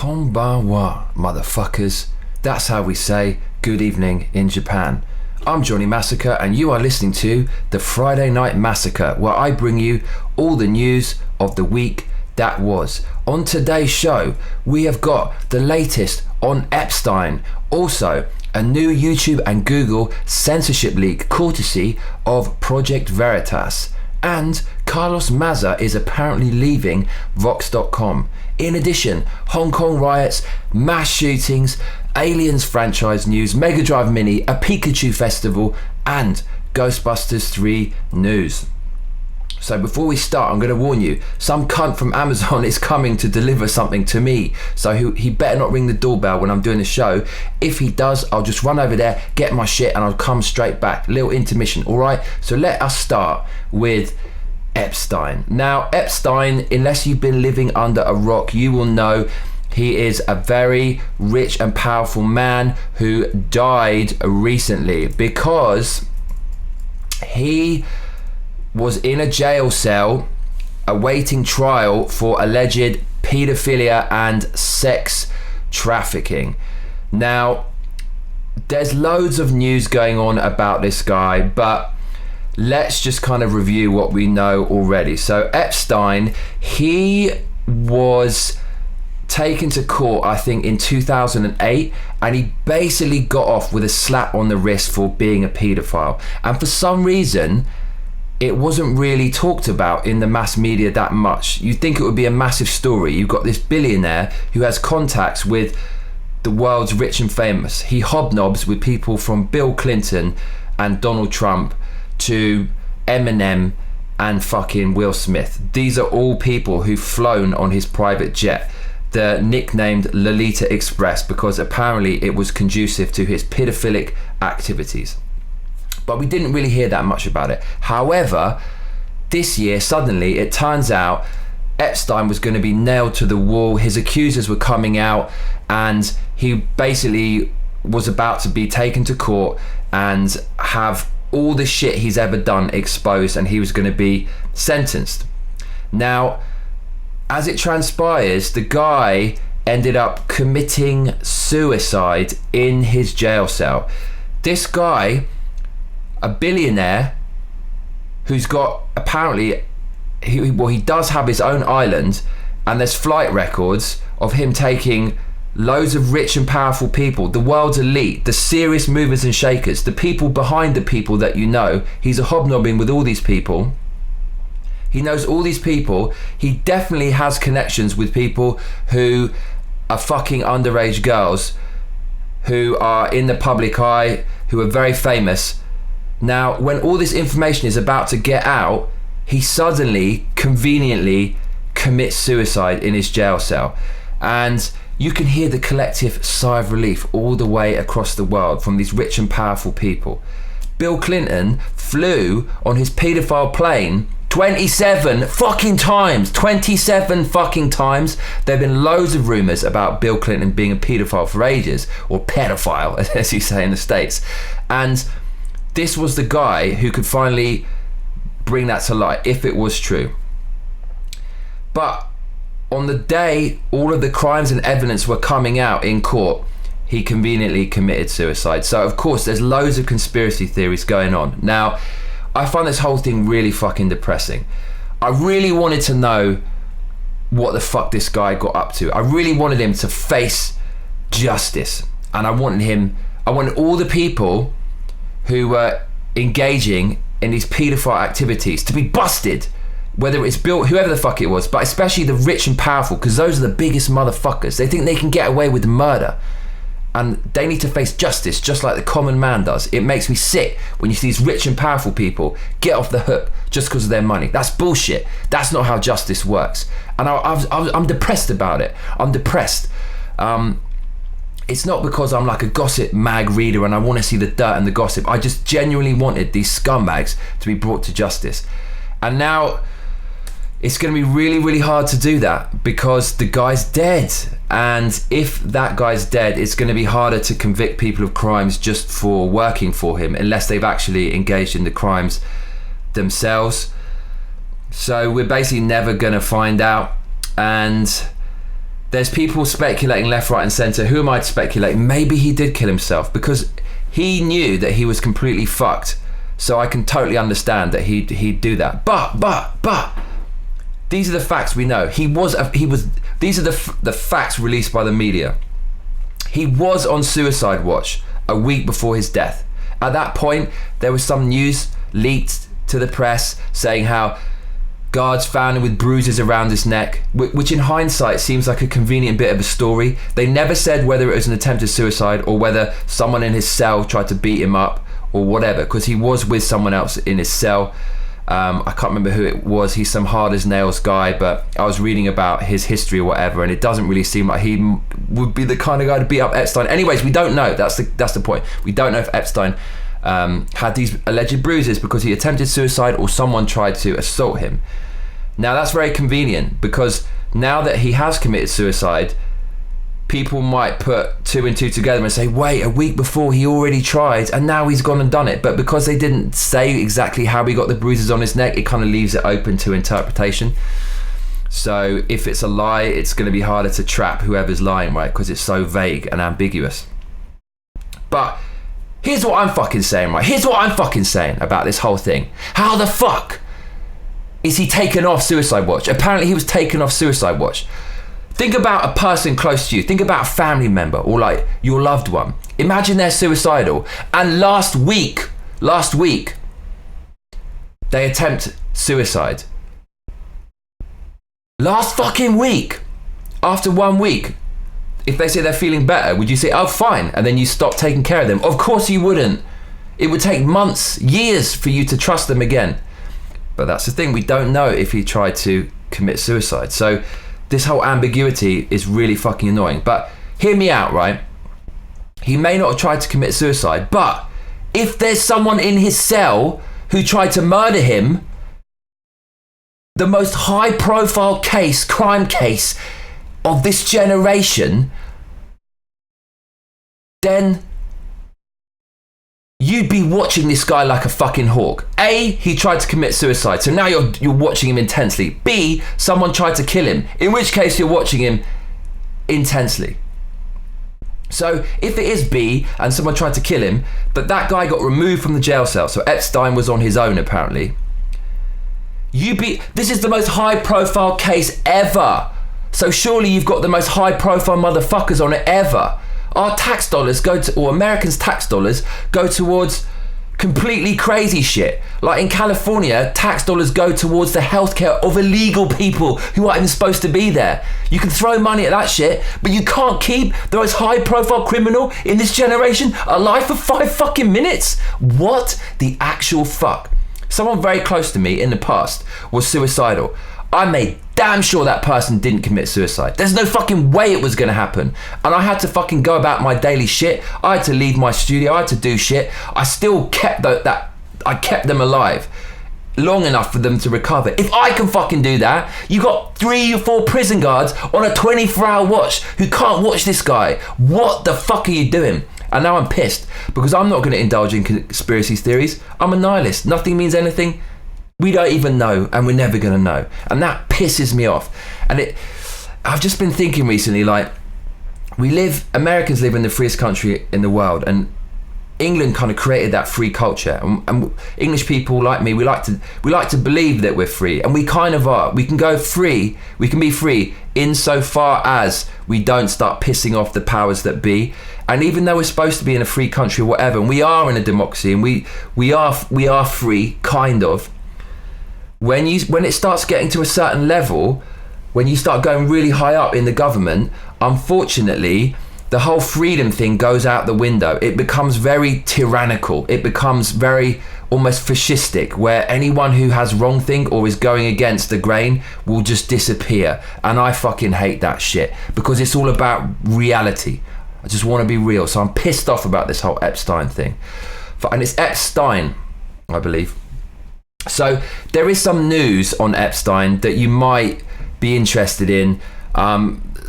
Konbanwa, motherfuckers. That's how we say good evening in Japan. I'm Johnny Massacre and you are listening to the Friday Night Massacre, where I bring you all the news of the week that was. On today's show, we have got the latest on Epstein. Also, a new YouTube and Google censorship leak courtesy of Project Veritas. And Carlos Maza is apparently leaving Vox.com. In addition, Hong Kong riots, mass shootings, Aliens franchise news, Mega Drive Mini, a Pikachu festival, and Ghostbusters 3 news. So before we start, I'm going to warn you, some cunt from Amazon is coming to deliver something to me. So he better not ring the doorbell when I'm doing the show. If he does, I'll just run over there, get my shit, and I'll come straight back. Little intermission, all right? So let us start with Epstein. Now, Epstein, unless you've been living under a rock, you will know he is a very rich and powerful man who died recently because he was in a jail cell awaiting trial for alleged paedophilia and sex trafficking. Now, there's loads of news going on about this guy, but let's just kind of review what we know already. So Epstein, he was taken to court, I think, in 2008, and he basically got off with a slap on the wrist for being a paedophile. And for some reason, it wasn't really talked about in the mass media that much. You'd think it would be a massive story. You've got this billionaire who has contacts with the world's rich and famous. He hobnobs with people from Bill Clinton and Donald Trump to Eminem and fucking Will Smith. These are all people who've flown on his private jet. They're nicknamed Lolita Express because apparently it was conducive to his pedophilic activities. But we didn't really hear that much about it. However, this year, suddenly, it turns out Epstein was going to be nailed to the wall. His accusers were coming out and he basically was about to be taken to court and have all the shit he's ever done exposed, and he was going to be sentenced. Now, as it transpires, the guy ended up committing suicide in his jail cell. This guy, a billionaire who's got, apparently, he does have his own island, and there's flight records of him taking loads of rich and powerful people, the world's elite, the serious movers and shakers, the people behind the people that you know. He's a hobnobbing with all these people. He knows all these people. He definitely has connections with people who are fucking underage girls who are in the public eye, who are very famous. Now, when all this information is about to get out, he suddenly, conveniently, commits suicide in his jail cell. And you can hear the collective sigh of relief all the way across the world from these rich and powerful people. Bill Clinton flew on his paedophile plane 27 fucking times. 27 fucking times. There have been loads of rumours about Bill Clinton being a paedophile for ages, or pedophile, as you say in the States. And this was the guy who could finally bring that to light, if it was true. But on the day all of the crimes and evidence were coming out in court, he conveniently committed suicide. So of course there's loads of conspiracy theories going on. Now, I find this whole thing really fucking depressing. I really wanted to know what the fuck this guy got up to. I really wanted him to face justice. And I wanted all the people who were engaging in these paedophile activities to be busted. Whether it's Bill, whoever the fuck it was, but especially the rich and powerful, because those are the biggest motherfuckers. They think they can get away with murder. And they need to face justice just like the common man does. It makes me sick when you see these rich and powerful people get off the hook just because of their money. That's bullshit. That's not how justice works. And I'm depressed about it. I'm depressed. It's not because I'm like a gossip mag reader and I want to see the dirt and the gossip. I just genuinely wanted these scumbags to be brought to justice. And now it's going to be really, really hard to do that because the guy's dead. And if that guy's dead, it's going to be harder to convict people of crimes just for working for him, unless they've actually engaged in the crimes themselves. So we're basically never going to find out. And there's people speculating left, right and centre. Who am I to speculate? Maybe he did kill himself because he knew that he was completely fucked. So I can totally understand that he'd do that. But these are the facts we know. These are the facts released by the media. He was on suicide watch a week before his death. At that point, there was some news leaked to the press saying how guards found him with bruises around his neck, which in hindsight seems like a convenient bit of a story. They never said whether it was an attempted suicide or whether someone in his cell tried to beat him up or whatever, because he was with someone else in his cell. I can't remember who it was. He's some hard as nails guy, but I was reading about his history or whatever, and it doesn't really seem like he would be the kind of guy to beat up Epstein. Anyways, we don't know. That's the point. We don't know if Epstein had these alleged bruises because he attempted suicide or someone tried to assault him. Now that's very convenient, because now that he has committed suicide, people might put two and two together and say, wait, a week before he already tried and now he's gone and done it. But because they didn't say exactly how he got the bruises on his neck, it kind of leaves it open to interpretation. So if it's a lie, it's going to be harder to trap whoever's lying, right? Because it's so vague and ambiguous. But here's what I'm fucking saying, right? Here's what I'm fucking saying about this whole thing. How the fuck is he taken off suicide watch? Apparently he was taken off suicide watch. Think about a person close to you. Think about a family member or like your loved one. Imagine they're suicidal and last week, they attempt suicide. Last fucking week, after 1 week, if they say they're feeling better, would you say, oh, fine, and then you stop taking care of them? Of course you wouldn't. It would take months, years for you to trust them again. But that's the thing, we don't know if he tried to commit suicide. So this whole ambiguity is really fucking annoying. But hear me out, right? He may not have tried to commit suicide, but if there's someone in his cell who tried to murder him, the most high profile crime case of this generation, then you'd be watching this guy like a fucking hawk. A, he tried to commit suicide, so now you're watching him intensely. B, someone tried to kill him, in which case you're watching him intensely. So if it is B and someone tried to kill him, but that guy got removed from the jail cell, so Epstein was on his own apparently, this is the most high profile case ever. So surely you've got the most high profile motherfuckers on it ever. Our tax dollars or Americans' tax dollars go towards completely crazy shit. Like in California, tax dollars go towards the healthcare of illegal people who aren't even supposed to be there. You can throw money at that shit, but you can't keep the most high profile criminal in this generation alive for 5 fucking minutes. What the actual fuck? Someone very close to me in the past was suicidal. I made damn sure that person didn't commit suicide. There's no fucking way it was gonna happen. And I had to fucking go about my daily shit. I had to leave my studio, I had to do shit. I still kept I kept them alive long enough for them to recover. If I can fucking do that, you got 3 or 4 prison guards on a 24-hour watch who can't watch this guy. What the fuck are you doing? And now I'm pissed because I'm not gonna indulge in conspiracy theories. I'm a nihilist. Nothing means anything. We don't even know, and we're never gonna know. And that pisses me off. And I've just been thinking recently, like, Americans live in the freest country in the world, and England kind of created that free culture. And English people like me, we like to believe that we're free, and we kind of are. We can go free, we can be free insofar as we don't start pissing off the powers that be. And even though we're supposed to be in a free country or whatever, and we are in a democracy, and we are free, kind of, when it starts getting to a certain level, when you start going really high up in the government, unfortunately, the whole freedom thing goes out the window. It becomes very tyrannical. It becomes very almost fascistic, where anyone who has wrong thing or is going against the grain will just disappear. And I fucking hate that shit because it's all about reality. I just want to be real. So I'm pissed off about this whole Epstein thing. And it's Epstein, I believe. So there is some news on Epstein that you might be interested in.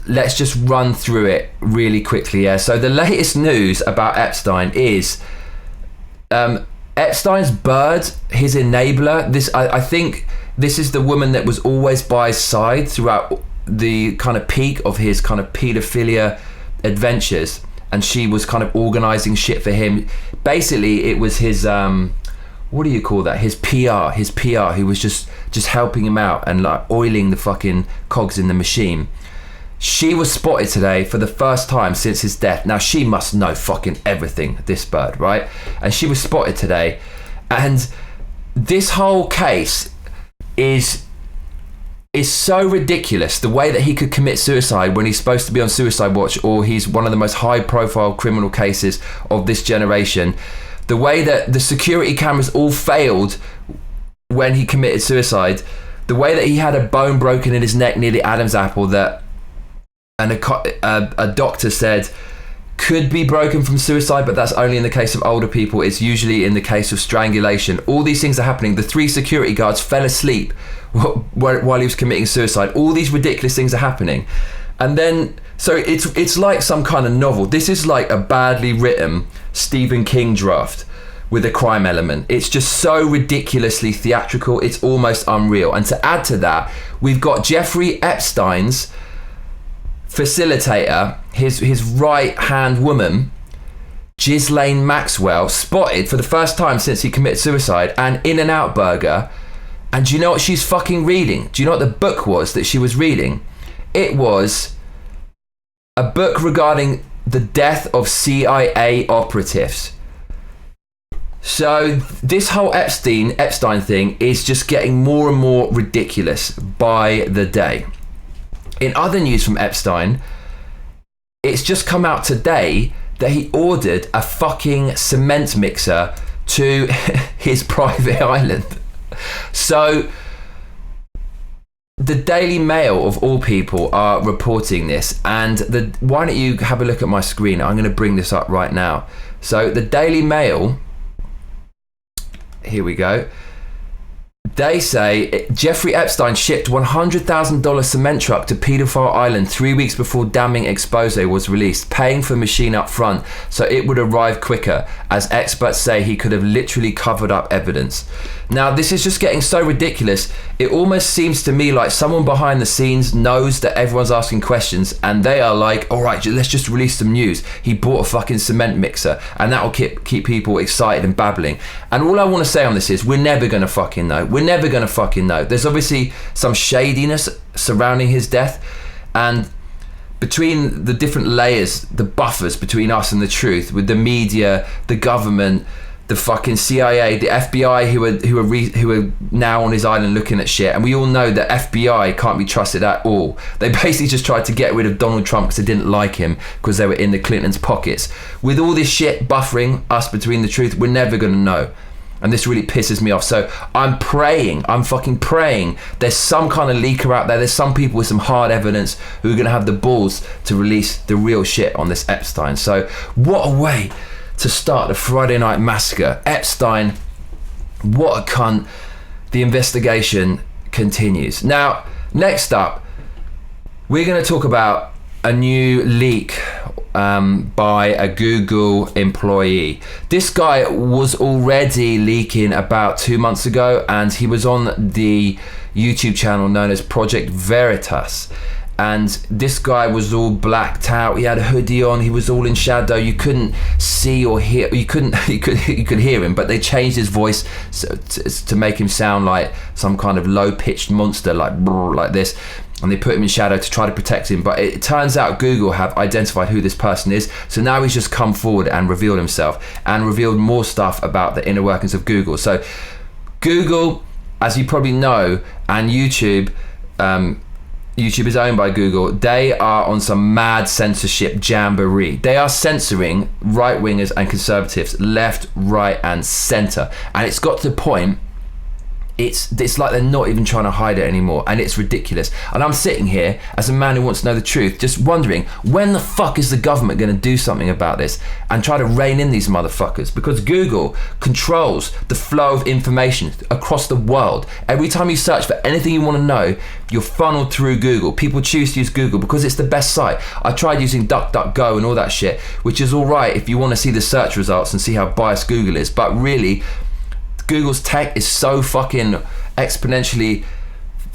Let's just run through it really quickly. Yeah. So the latest news about Epstein is Epstein's bird, his enabler. I think this is the woman that was always by his side throughout the kind of peak of his kind of paedophilia adventures, and she was kind of organizing shit for him. Basically, it was his what do you call that? His PR who was just helping him out and like oiling the fucking cogs in the machine. She was spotted today for the first time since his death. Now, she must know fucking everything, this bird, right? And she was spotted today. And this whole case is so ridiculous. The way that he could commit suicide when he's supposed to be on suicide watch, or he's one of the most high profile criminal cases of this generation. The way that the security cameras all failed when he committed suicide. The way that he had a bone broken in his neck near the Adam's apple that a doctor said could be broken from suicide, but that's only in the case of older people. It's usually in the case of strangulation. All these things are happening. The 3 security guards fell asleep while he was committing suicide. All these ridiculous things are happening. And then, so it's like some kind of novel. This is like a badly written Stephen King draft with a crime element. It's just so ridiculously theatrical, it's almost unreal. And to add to that, we've got Jeffrey Epstein's facilitator, his right-hand woman, Ghislaine Maxwell, spotted for the first time since he committed suicide, and In-N-Out Burger. And do you know what she's fucking reading? Do you know what the book was that she was reading? It was a book regarding the death of CIA operatives. So this whole Epstein thing is just getting more and more ridiculous by the day. In other news from Epstein, it's just come out today that he ordered a fucking cement mixer to his private island. So the Daily Mail, of all people, are reporting this. And why don't you have a look at my screen? I'm going to bring this up right now. So the Daily Mail, here we go. They say Jeffrey Epstein shipped $100,000 cement truck to Pedophile Island 3 weeks before damning expose was released, paying for machine up front so it would arrive quicker, as experts say he could have literally covered up evidence. Now, this is just getting so ridiculous. It almost seems to me like someone behind the scenes knows that everyone's asking questions, and they are like, all right, let's just release some news. He bought a fucking cement mixer, and that will keep people excited and babbling. And all I want to say on this is, we're never going to fucking know. We're never going to fucking know. There's obviously some shadiness surrounding his death, and between the different layers, the buffers between us and the truth, with the media, the government, the fucking CIA, the FBI, who are now on his island looking at shit, and we all know that FBI can't be trusted at all. They basically just tried to get rid of Donald Trump because they didn't like him, because they were in the Clintons' pockets. With all this shit buffering us between the truth, we're never going to know. And this really pisses me off. So I'm fucking praying there's some kind of leaker out there. There's some people with some hard evidence who are going to have the balls to release the real shit on this Epstein. So what a way to start the Friday Night Massacre. Epstein, what a cunt. The investigation continues. Now, next up, we're going to talk about a new leak by a Google employee. This guy was already leaking about 2 months ago, and he was on the YouTube channel known as Project Veritas. And this guy was all blacked out. He had a hoodie on. He was all in shadow. You couldn't see or hear. You could hear him, but they changed his voice to make him sound like some kind of low-pitched monster, like this. And they put him in shadow to try to protect him. But it turns out Google have identified who this person is. So now he's just come forward and revealed himself and revealed more stuff about the inner workings of Google. So Google, as you probably know, and YouTube is owned by Google. They are on some mad censorship jamboree. They are censoring right-wingers and conservatives left, right, and center. And it's got to the point, it's like they're not even trying to hide it anymore, and it's ridiculous. And I'm sitting here as a man who wants to know the truth, just wondering, when the fuck is the government going to do something about this and try to rein in these motherfuckers? Because Google controls the flow of information across the world. Every time you search for anything you want to know, you're funneled through Google. People choose to use Google because it's the best site. I tried using DuckDuckGo and all that shit, which is all right if you want to see the search results and see how biased Google is, but really Google's tech is so fucking exponentially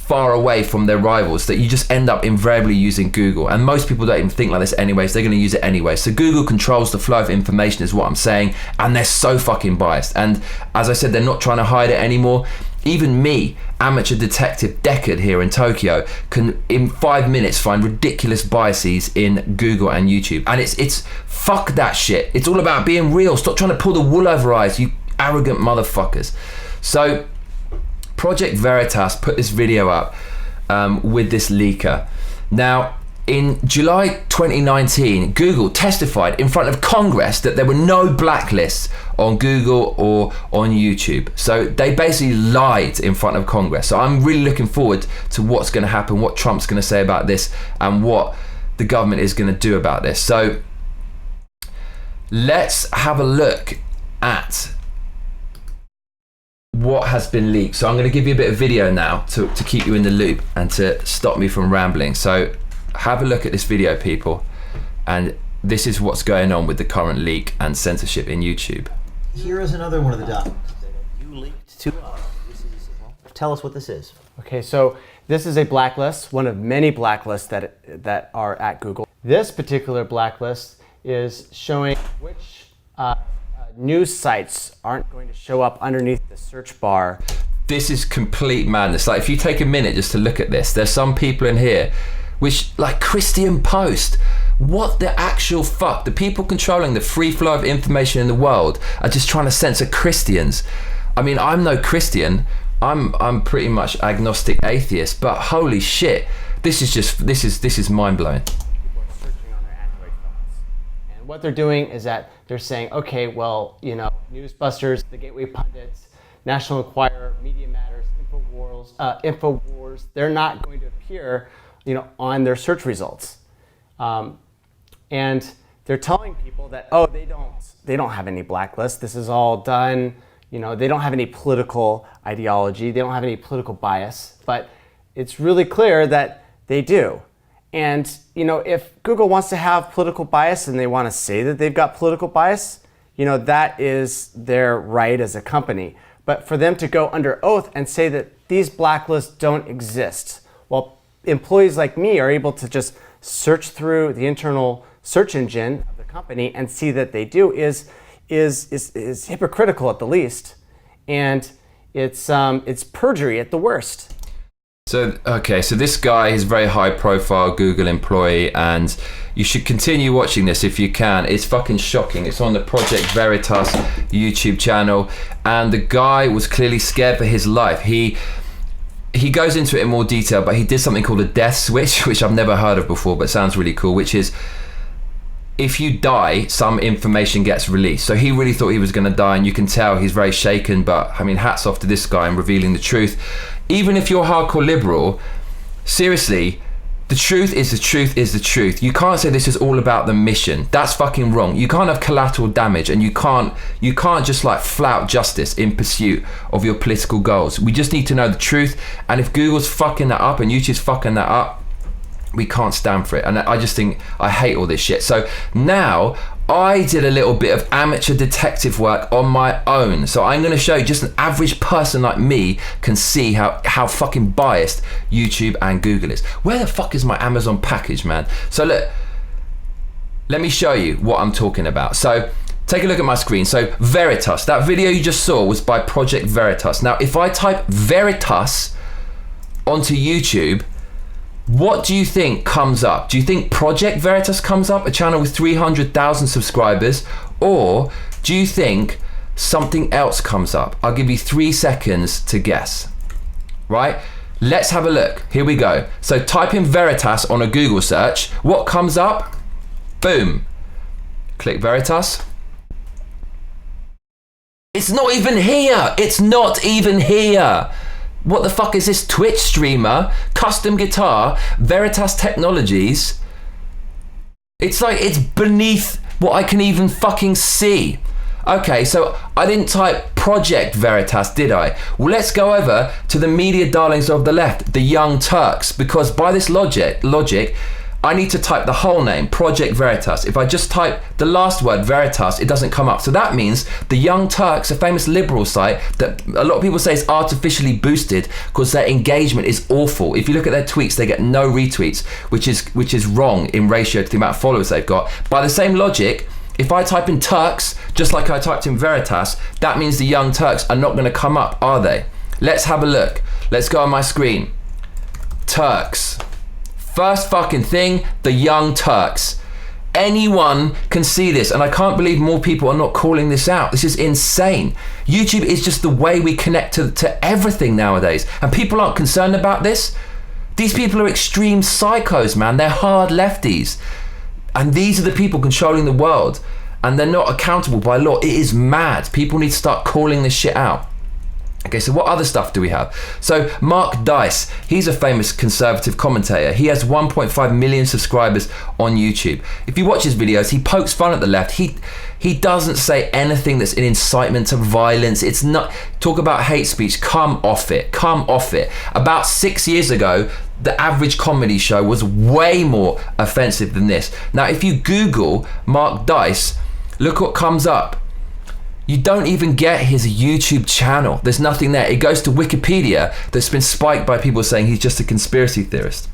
far away from their rivals that you just end up invariably using Google. And most people don't even think like this anyways. They're going to use it anyway. So Google controls the flow of information is what I'm saying. And they're so fucking biased. And as I said, they're not trying to hide it anymore. Even me, amateur detective Deckard here in Tokyo, can in 5 minutes find ridiculous biases in Google and YouTube. And it's fuck that shit. It's all about being real. Stop trying to pull the wool over eyes, you arrogant motherfuckers. So Project Veritas put this video up with this leaker. Now, in July 2019, Google testified in front of Congress that there were no blacklists on Google or on YouTube. So they basically lied in front of Congress. So I'm really looking forward to what's going to happen, what Trump's going to say about this, and what the government is going to do about this. So let's have a look at what has been leaked. So I'm going to give you a bit of video now to keep you in the loop and to stop me from rambling. So have a look at this video, people, and this is what's going on with the current leak and censorship in YouTube. Here is another one of the documents that you leaked to us. Tell us what this is. Okay, so this is a blacklist, one of many blacklists that are at Google. This particular blacklist is showing which news sites aren't going to show up underneath the search bar. This is complete madness. Like, if you take a minute just to look at this, there's some people in here which, like Christian Post, what the actual fuck? The people controlling the free flow of information in the world are just trying to censor Christians. I mean, I'm no Christian. I'm pretty much agnostic atheist, but holy shit, this is mind blowing. People are searching on their Android phones, and what they're doing is that they're saying, okay, well, you know, Newsbusters, the Gateway Pundits, National Enquirer, Media Matters, Infowars, they're not going to appear, you know, on their search results, and they're telling people that, oh, they don't have any blacklist. This is all done. You know, they don't have any political ideology. They don't have any political bias. But it's really clear that they do. And you know, if Google wants to have political bias and they want to say that they've got political bias, you know, that is their right as a company. But for them to go under oath and say that these blacklists don't exist, well, employees like me are able to just search through the internal search engine of the company and see that they do is hypocritical at the least, and it's perjury at the worst. So okay, so this guy is a very high profile Google employee, and you should continue watching this if you can. It's fucking shocking. It's on the Project Veritas YouTube channel, and the guy was clearly scared for his life. He goes into it in more detail, but he did something called a death switch, which I've never heard of before, but sounds really cool, which is if you die, some information gets released. So he really thought he was going to die, and you can tell he's very shaken, but I mean, hats off to this guy in revealing the truth. Even if you're hardcore liberal, seriously, the truth is the truth is the truth. You can't say this is all about the mission. That's fucking wrong. You can't have collateral damage, and you can't just like flout justice in pursuit of your political goals. We just need to know the truth, and if Google's fucking that up and YouTube's fucking that up, we can't stand for it. And I just think, I hate all this shit. So now I did a little bit of amateur detective work on my own. So I'm going to show you, just an average person like me can see how fucking biased YouTube and Google is. Where the fuck is my Amazon package, man? So look, let me show you what I'm talking about. So take a look at my screen. So Veritas, that video you just saw was by Project Veritas. Now, if I type Veritas onto YouTube, what do you think comes up? Do you think Project Veritas comes up, a channel with 300,000 subscribers? Or do you think something else comes up? I'll give you 3 seconds to guess, right? Let's have a look. Here we go. So type in Veritas on a Google search. What comes up? Boom. Click Veritas. It's not even here. It's not even here. What the fuck is this? Twitch streamer, custom guitar, Veritas Technologies. It's like, it's beneath what I can even fucking see. Okay, so I didn't type Project Veritas, did I? Well, let's go over to the media darlings of the left, the Young Turks, because by this logic, I need to type the whole name, Project Veritas. If I just type the last word, Veritas, it doesn't come up. So that means the Young Turks, a famous liberal site that a lot of people say is artificially boosted because their engagement is awful. If you look at their tweets, they get no retweets, which is wrong in ratio to the amount of followers they've got. By the same logic, if I type in Turks, just like I typed in Veritas, that means the Young Turks are not going to come up, are they? Let's have a look. Let's go on my screen. Turks. First fucking thing, the Young Turks. Anyone can see this, and I can't believe more people are not calling this out. This is insane. YouTube is just the way we connect to everything nowadays, and people aren't concerned about this. These people are extreme psychos, man. They're hard lefties, and these are the people controlling the world, and they're not accountable by law. It is mad. People need to start calling this shit out. Okay, so what other stuff do we have? So Mark Dice, he's a famous conservative commentator. He has 1.5 million subscribers on YouTube. If you watch his videos, he pokes fun at the left. He doesn't say anything that's an incitement to violence. It's not, talk about hate speech, come off it, come off it. About 6 years ago, the average comedy show was way more offensive than this. Now, if you Google Mark Dice, look what comes up. You don't even get his YouTube channel. There's nothing there. It goes to Wikipedia that's been spiked by people saying he's just a conspiracy theorist.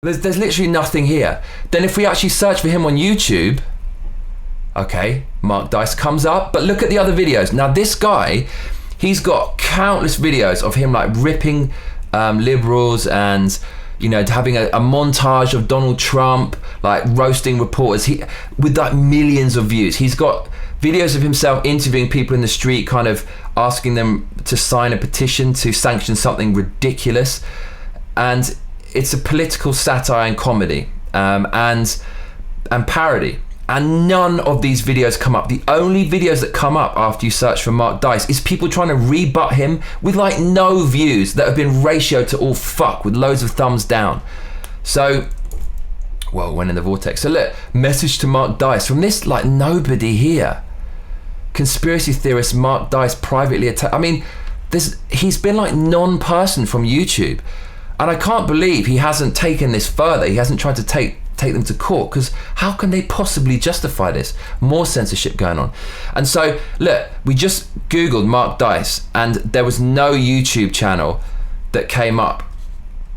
There's literally nothing here. Then if we actually search for him on YouTube, okay, Mark Dice comes up, but look at the other videos. Now this guy, he's got countless videos of him like ripping liberals and, you know, having a montage of Donald Trump, like roasting reporters, with like millions of views. He's got videos of himself interviewing people in the street, kind of asking them to sign a petition to sanction something ridiculous. And it's a political satire and comedy, and parody. And none of these videos come up. The only videos that come up after you search for Mark Dice is people trying to rebut him with like no views that have been ratioed to all fuck with loads of thumbs down. So, well, went in the vortex. So look, message to Mark Dice from this like nobody here. Conspiracy theorist Mark Dice privately attacked. I mean, he's been like non-person from YouTube. And I can't believe he hasn't taken this further. He hasn't tried to take them to court, because how can they possibly justify this? More censorship going on. And so look, we just googled Mark Dice and there was no YouTube channel that came up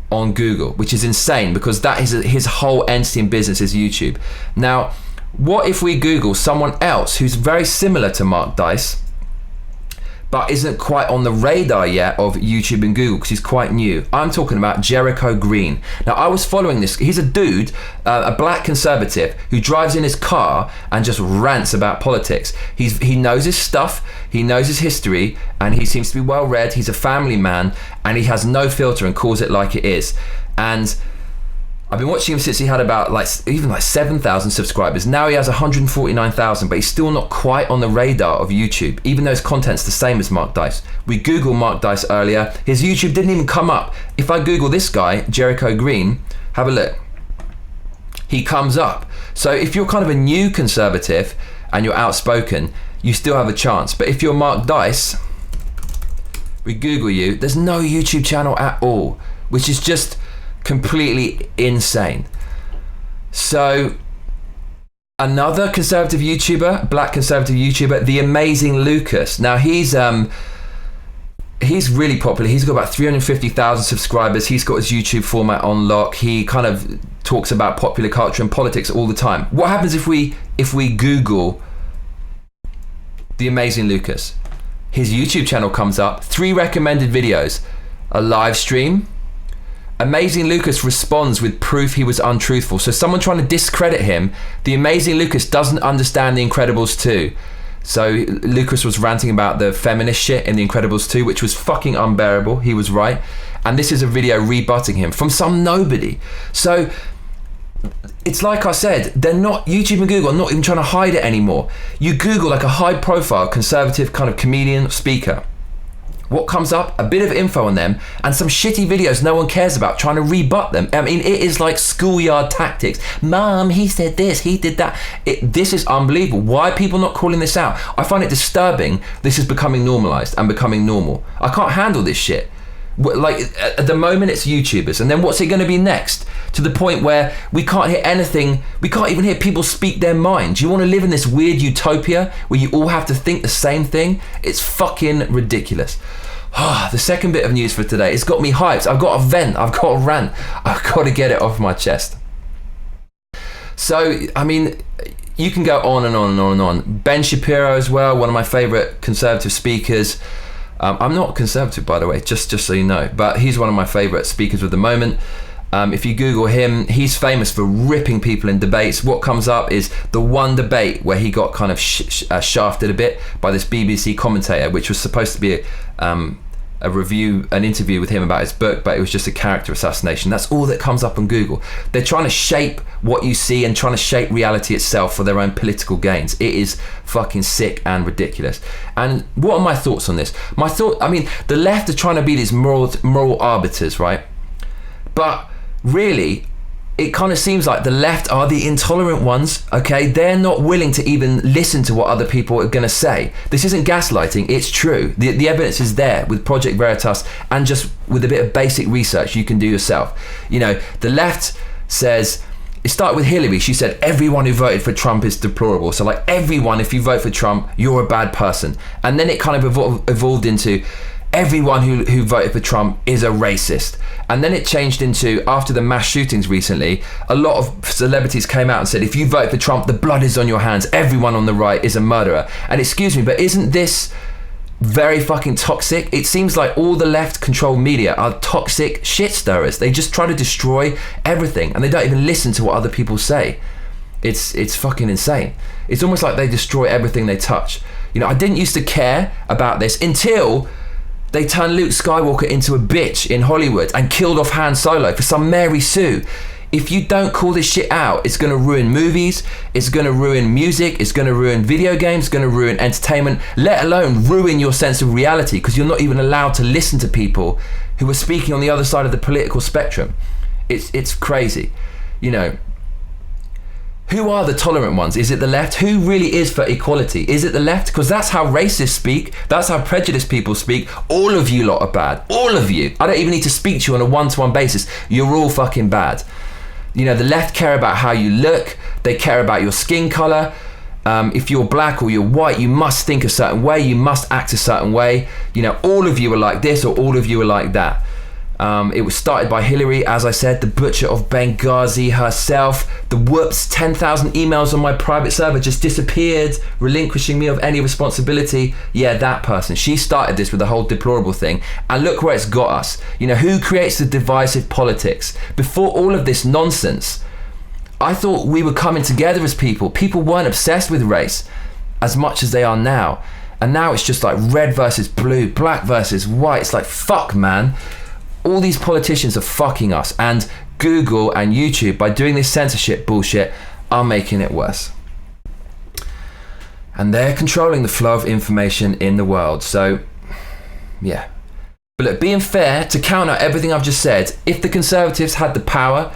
on Google, which is insane, because that is his whole entity in business is YouTube. Now what if we Google someone else who's very similar to Mark Dice but isn't quite on the radar yet of YouTube and Google because he's quite new? I'm talking about Jericho Green. Now, I was following this. He's a dude, a black conservative, who drives in his car and just rants about politics. He knows his stuff, he knows his history, and he seems to be well read. He's a family man, and he has no filter and calls it like it is. And I've been watching him since he had about even 7,000 subscribers. Now he has 149,000, but he's still not quite on the radar of YouTube, even though his content's the same as Mark Dice. We Googled Mark Dice earlier. His YouTube didn't even come up. If I Google this guy, Jericho Green, have a look. He comes up. So if you're kind of a new conservative and you're outspoken, you still have a chance. But if you're Mark Dice, we Google you, there's no YouTube channel at all, which is just completely insane. So another conservative YouTuber, black conservative YouTuber, The Amazing Lucas. Now he's really popular. He's got about 350,000 subscribers. He's got his YouTube format on lock. He kind of talks about popular culture and politics all the time. What happens if we Google The Amazing Lucas? His YouTube channel comes up, 3 recommended videos, a live stream. Amazing Lucas responds with proof he was untruthful. So someone trying to discredit him, The Amazing Lucas doesn't understand The Incredibles 2. So Lucas was ranting about the feminist shit in The Incredibles 2, which was fucking unbearable. He was right. And this is a video rebutting him from some nobody. So it's like I said, they're not, YouTube and Google are not even trying to hide it anymore. You Google like a high profile conservative kind of comedian speaker. What comes up? A bit of info on them and some shitty videos no one cares about trying to rebut them. I mean, it is like schoolyard tactics. Mom, he said this, he did that. This is unbelievable. Why are people not calling this out? I find it disturbing. This is becoming normalized and becoming normal. I can't handle this shit. Like at the moment it's YouTubers, and then what's it going to be next? To the point where we can't hear anything, we can't even hear people speak their minds. You want to live in this weird utopia where you all have to think the same thing? It's fucking ridiculous. The second bit of news for today, it's got me hyped. I've got a vent, I've got a rant, I've got to get it off my chest. So, I mean, you can go on and on and on and on. Ben Shapiro as well, one of my favorite conservative speakers. I'm not conservative, by the way, just so you know, but he's one of my favorite speakers of the moment. If you Google him, he's famous for ripping people in debates. What comes up is the one debate where he got kind of shafted a bit by this BBC commentator, which was supposed to be a review, an interview with him about his book, but it was just a character assassination. That's all that comes up on Google. They're trying to shape what you see and trying to shape reality itself for their own political gains. It is fucking sick and ridiculous. And what are my thoughts on this? I mean, the left are trying to be these moral arbiters, right? But really, it kind of seems like the left are the intolerant ones, okay? They're not willing to even listen to what other people are going to say. This isn't gaslighting, it's true. The evidence is there with Project Veritas, and just with a bit of basic research you can do yourself. You know, the left says, it started with Hillary. She said, everyone who voted for Trump is deplorable. So like everyone, if you vote for Trump, you're a bad person. And then it kind of evolved into, everyone who voted for Trump is a racist. And then it changed into, after the mass shootings recently, a lot of celebrities came out and said, if you vote for Trump, the blood is on your hands. Everyone on the right is a murderer. And excuse me, but isn't this very fucking toxic? It seems like all the left controlled media are toxic shit stirrers. They just try to destroy everything, and they don't even listen to what other people say. It's fucking insane. It's almost like they destroy everything they touch. You know, I didn't used to care about this until they turned Luke Skywalker into a bitch in Hollywood and killed off Han Solo for some Mary Sue. If you don't call this shit out, it's going to ruin movies, it's going to ruin music, it's going to ruin video games, it's going to ruin entertainment, let alone ruin your sense of reality, because you're not even allowed to listen to people who are speaking on the other side of the political spectrum. It's crazy. You know, who are the tolerant ones? Is it the left? Who really is for equality? Is it the left? Because that's how racists speak. That's how prejudiced people speak. All of you lot are bad. All of you. I don't even need to speak to you on a one-to-one basis. You're all fucking bad. You know, the left care about how you look. They care about your skin color. If you're black or you're white, you must think a certain way. You must act a certain way. You know, all of you are like this or all of you are like that. It was started by Hillary, as I said, the butcher of Benghazi herself. The whoops, 10,000 emails on my private server just disappeared, relinquishing me of any responsibility. Yeah, that person. She started this with the whole deplorable thing. And look where it's got us. You know, who creates the divisive politics? Before all of this nonsense, I thought we were coming together as people. People weren't obsessed with race as much as they are now. And now it's just like red versus blue, black versus white. It's like, fuck, man. All these politicians are fucking us, and Google and YouTube, by doing this censorship bullshit, are making it worse. And they're controlling the flow of information in the world. So, yeah. But look, being fair, to counter everything I've just said, if the Conservatives had the power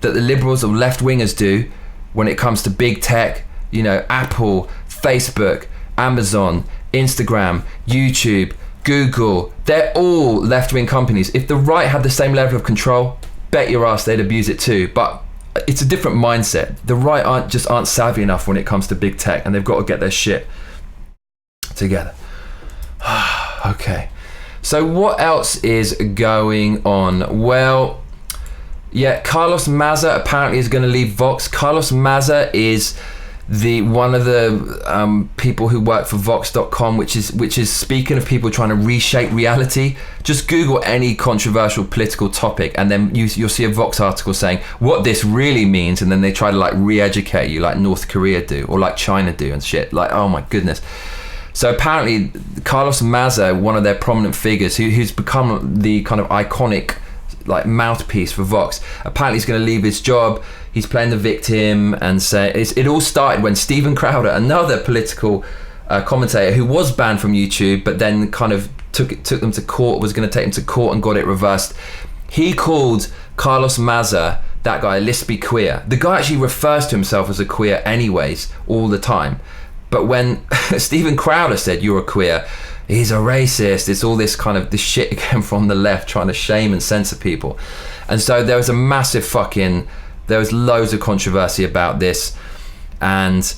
that the liberals or left-wingers do when it comes to big tech, you know, Apple, Facebook, Amazon, Instagram, YouTube, Google, they're all left-wing companies. If the right had the same level of control, bet your ass they'd abuse it too. But it's a different mindset. The right aren't savvy enough when it comes to big tech, and they've got to get their shit together. Okay. So what else is going on? Well, yeah, Carlos Maza apparently is going to leave Vox. Carlos Maza is one of the people who work for Vox.com, which is speaking of people trying to reshape reality. Just Google any controversial political topic, and then you'll see a Vox article saying what this really means, and then they try to like re-educate you, like North Korea do or like China do and shit. Like, oh my goodness. So apparently, Carlos Maza, one of their prominent figures, who's become the kind of iconic like mouthpiece for Vox, apparently he's going to leave his job. He's playing the victim and say it all started when Steven Crowder, another political commentator who was banned from YouTube, but then kind of took them to court, was going to take them to court and got it reversed. He called Carlos Maza, that guy, a lispy queer. The guy actually refers to himself as a queer anyways, all the time. But when Steven Crowder said you're a queer, he's a racist. It's all this kind of this shit again from the left trying to shame and censor people. And so there was a massive there was loads of controversy about this, and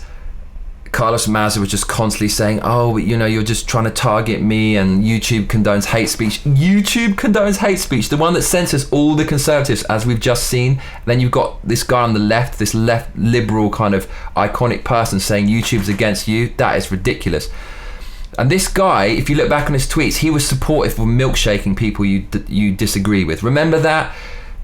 Carlos Maza was just constantly saying, oh, you know, you're just trying to target me, and YouTube condones hate speech. YouTube condones hate speech, the one that censors all the conservatives, as we've just seen. And then you've got this guy on the left, this left liberal kind of iconic person saying YouTube's against you. That is ridiculous. And this guy, if you look back on his tweets, he was supportive of milkshaking people you disagree with. Remember that?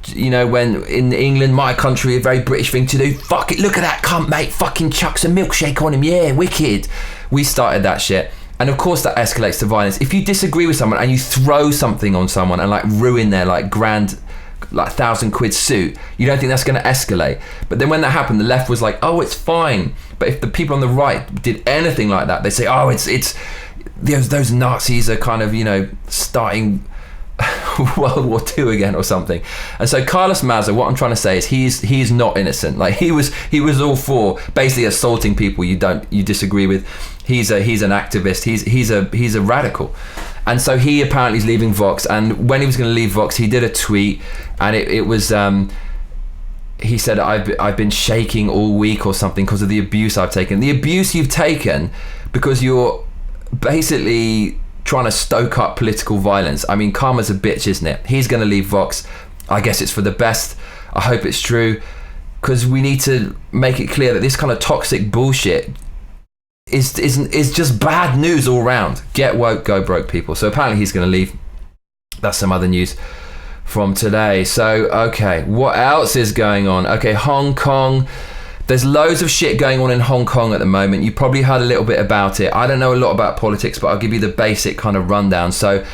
You know, when in England, my country, a very British thing to do, fuck it, look at that cunt, mate, fucking chucks a milkshake on him, yeah, wicked. We started that shit. And of course that escalates to violence. If you disagree with someone and you throw something on someone and like ruin their like grand, like £1,000 suit, you don't think that's going to escalate. But then when that happened, the left was like, oh, it's fine. But if the people on the right did anything like that, they say, oh, it's those Nazis are kind of, you know, starting World War II again or something. And so Carlos Maza, what I'm trying to say is he's not innocent. Like he was all for basically assaulting people you disagree with. He's an activist. He's a radical. And so he apparently is leaving Vox. And when he was going to leave Vox, he did a tweet, and it was he said, I've been shaking all week or something because of the abuse I've taken. The abuse you've taken because you're basically trying to stoke up political violence. I mean, karma's a bitch, isn't it? He's going to leave Vox. I guess it's for the best. I hope it's true, because we need to make it clear that this kind of toxic bullshit is just bad news all round. Get woke, go broke, people. So apparently he's going to leave. That's some other news from today. So, okay, what else is going on? Okay, Hong Kong. There's loads of shit going on in Hong Kong at the moment. You probably heard a little bit about it. I don't know a lot about politics, but I'll give you the basic kind of rundown. So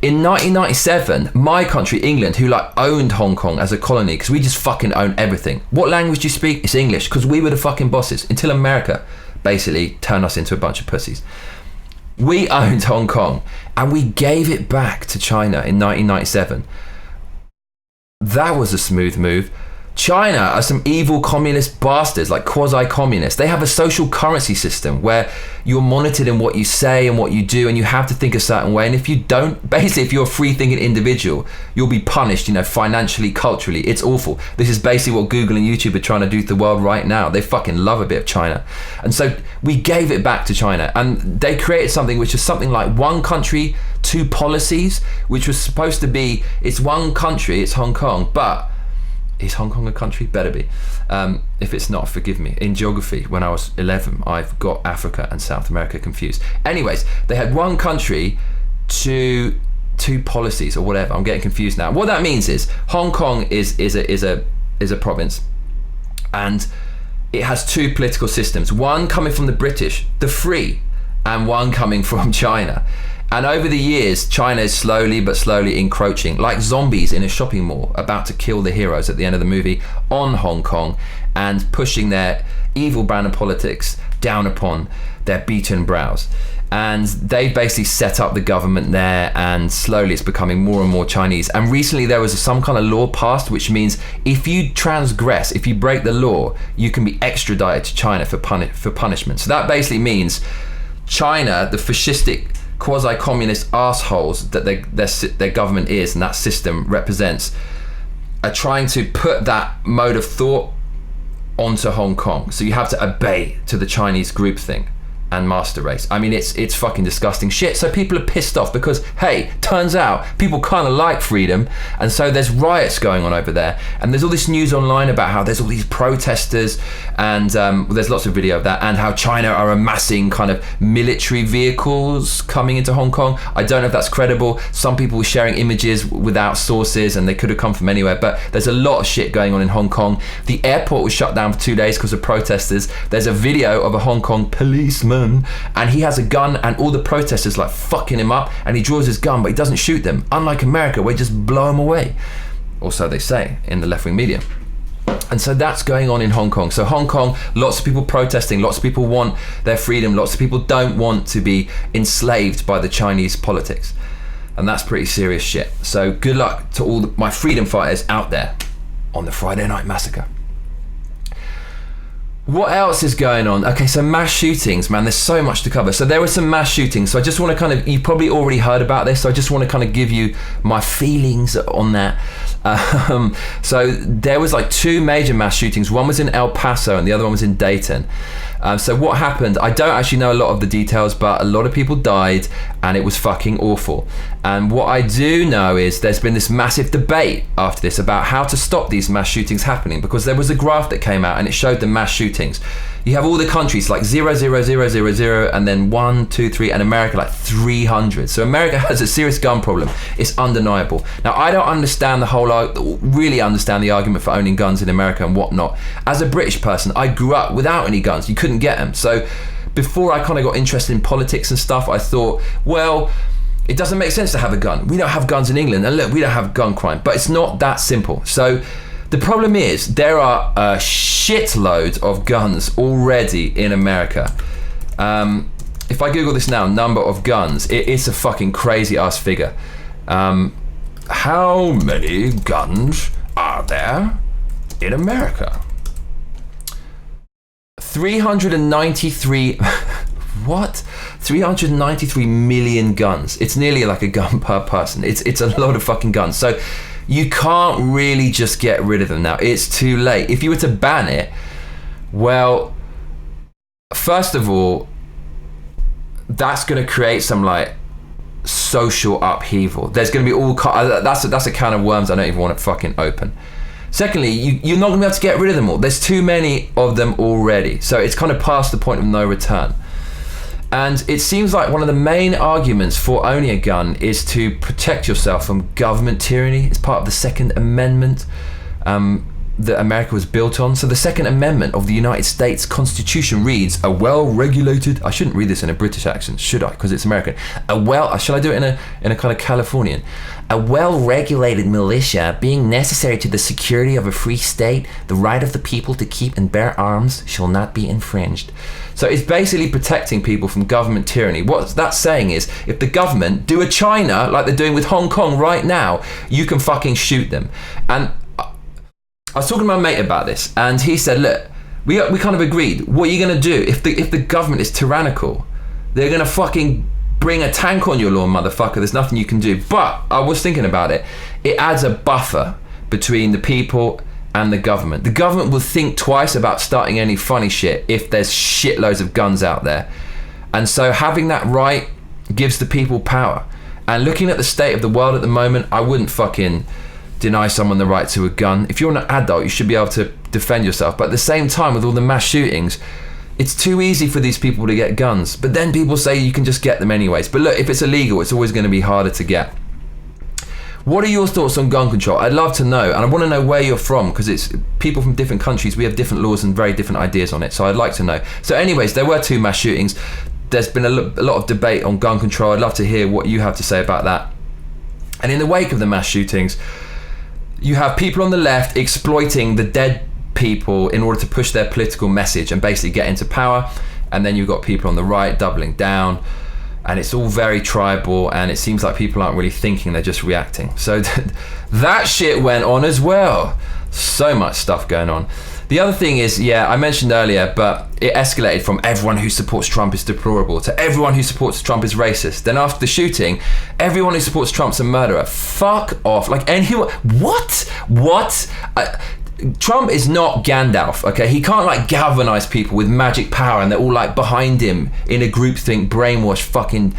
in 1997, my country, England, who like owned Hong Kong as a colony, because we just fucking own everything. What language do you speak? It's English, because we were the fucking bosses until America basically turned us into a bunch of pussies. We owned Hong Kong and we gave it back to China in 1997. That was a smooth move. China are some evil communist bastards, like quasi-communists. They have a social currency system where you're monitored in what you say and what you do, and you have to think a certain way. And if you don't, basically, if you're a free-thinking individual, you'll be punished, you know, financially, culturally. It's awful. This is basically what Google and YouTube are trying to do to the world right now. They fucking love a bit of China. And so we gave it back to China, and they created something which is something like one country, two policies, which was supposed to be, it's one country, it's Hong Kong, but is Hong Kong a country? Better be. If it's not, forgive me. In geography, when I was 11, I've got Africa and South America confused. Anyways, they had one country, two policies or whatever. I'm getting confused now. What that means is Hong Kong is a province, and it has two political systems. One coming from the British, the free, and one coming from China. And over the years, China is slowly but slowly encroaching, like zombies in a shopping mall, about to kill the heroes at the end of the movie, on Hong Kong, and pushing their evil brand of politics down upon their beaten brows. And they basically set up the government there, and slowly it's becoming more and more Chinese. And recently there was some kind of law passed, which means if you transgress, if you break the law, you can be extradited to China for punishment. So that basically means China, the fascistic quasi-communist assholes that their government is and that system represents, are trying to put that mode of thought onto Hong Kong. So you have to obey to the Chinese groupthink and master race. I mean, it's fucking disgusting shit. So people are pissed off because, hey, turns out people kind of like freedom, and so there's riots going on over there. And there's all this news online about how there's all these protesters, and there's lots of video of that, and how China are amassing kind of military vehicles coming into Hong Kong. I don't know if that's credible. Some people were sharing images without sources, and they could have come from anywhere, but there's a lot of shit going on in Hong Kong. The airport was shut down for 2 days because of protesters. There's a video of a Hong Kong policeman, and he has a gun, and all the protesters like fucking him up, and he draws his gun but he doesn't shoot them, unlike America where he just blow them away, or so they say in the left-wing media. And so that's going on in Hong Kong. So Hong Kong, lots of people protesting, lots of people want their freedom, lots of people don't want to be enslaved by the Chinese politics, and that's pretty serious shit. So good luck to all my freedom fighters out there on the Friday Night Massacre. What else is going on? Okay, so mass shootings, man, there's so much to cover. So there were some mass shootings. So I just want to you probably already heard about this, so I just want to kind of give you my feelings on that. So there was like 2 major mass shootings. One was in El Paso and the other one was in Dayton. So what happened, I don't actually know a lot of the details, but a lot of people died and it was fucking awful. And what I do know is there's been this massive debate after this about how to stop these mass shootings happening, because there was a graph that came out and it showed the mass shootings. You have all the countries like 0, 0, 0, 0, 0, and then 1, 2, 3, and America like 300. So America has a serious gun problem. It's undeniable. Now, I don't really understand the argument for owning guns in America and whatnot. As a British person, I grew up without any guns. You couldn't get them. So before I kind of got interested in politics and stuff, I thought, well, it doesn't make sense to have a gun. We don't have guns in England, and look, we don't have gun crime. But it's not that simple. So the problem is there are a shitload of guns already in America. If I Google this now, number of guns, it's a fucking crazy ass figure. How many guns are there in America? 393 what? 393 million guns. It's nearly like a gun per person. It's a lot of fucking guns. So you can't really just get rid of them now. It's too late. If you were to ban it, well, first of all, that's going to create some like social upheaval. There's going to be all that's a can of worms I don't even want to fucking open. Secondly, you're not going to be able to get rid of them all. There's too many of them already. So it's kind of past the point of no return. And it seems like one of the main arguments for owning a gun is to protect yourself from government tyranny. It's part of the Second Amendment that America was built on. So the Second Amendment of the United States Constitution reads, a well-regulated, I shouldn't read this in a British accent, should I? Because it's American. Shall I do it in a kind of Californian? A well-regulated militia being necessary to the security of a free state, the right of the people to keep and bear arms shall not be infringed. So it's basically protecting people from government tyranny. What that's saying is, if the government do a China like they're doing with Hong Kong right now, you can fucking shoot them. And I was talking to my mate about this, and he said, look, we kind of agreed. What are you going to do if the government is tyrannical? They're going to fucking bring a tank on your lawn, motherfucker. There's nothing you can do. But I was thinking about it. It adds a buffer between the people and the government. The government will think twice about starting any funny shit if there's shitloads of guns out there. And so having that right gives the people power. And looking at the state of the world at the moment, I wouldn't fucking deny someone the right to a gun. If you're an adult, you should be able to defend yourself. But at the same time, with all the mass shootings, it's too easy for these people to get guns. But then people say you can just get them anyways. But look, if it's illegal, it's always going to be harder to get. What are your thoughts on gun control? I'd love to know, and I want to know where you're from, because it's people from different countries. We have different laws and very different ideas on it. So I'd like to know. So anyways, there were 2 mass shootings. There's been a lot of debate on gun control. I'd love to hear what you have to say about that. And in the wake of the mass shootings, you have people on the left exploiting the dead people in order to push their political message and basically get into power. And then you've got people on the right doubling down. And it's all very tribal, and it seems like people aren't really thinking, they're just reacting. So that shit went on as well. So much stuff going on. The other thing is, I mentioned earlier, but it escalated from everyone who supports Trump is deplorable to everyone who supports Trump is racist. Then after the shooting, everyone who supports Trump's a murderer. Fuck off. Like anyone, what? Trump is not Gandalf, okay? He can't like galvanize people with magic power and they're all like behind him in a groupthink, brainwash fucking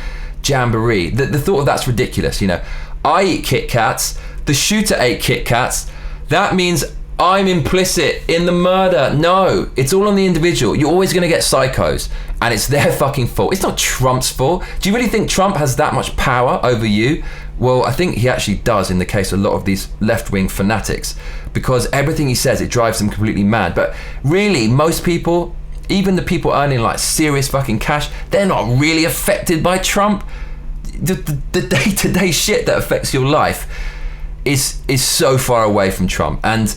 jamboree. The thought of that's ridiculous, you know. I eat Kit Kats, the shooter ate Kit Kats, that means I'm implicit in the murder. No, it's all on the individual. You're always gonna get psychos and it's their fucking fault. It's not Trump's fault. Do you really think Trump has that much power over you? Well, I think he actually does in the case of a lot of these left-wing fanatics, because everything he says, it drives them completely mad. But really, most people, even the people earning like serious fucking cash, they're not really affected by Trump. The day-to-day shit that affects your life is so far away from Trump. And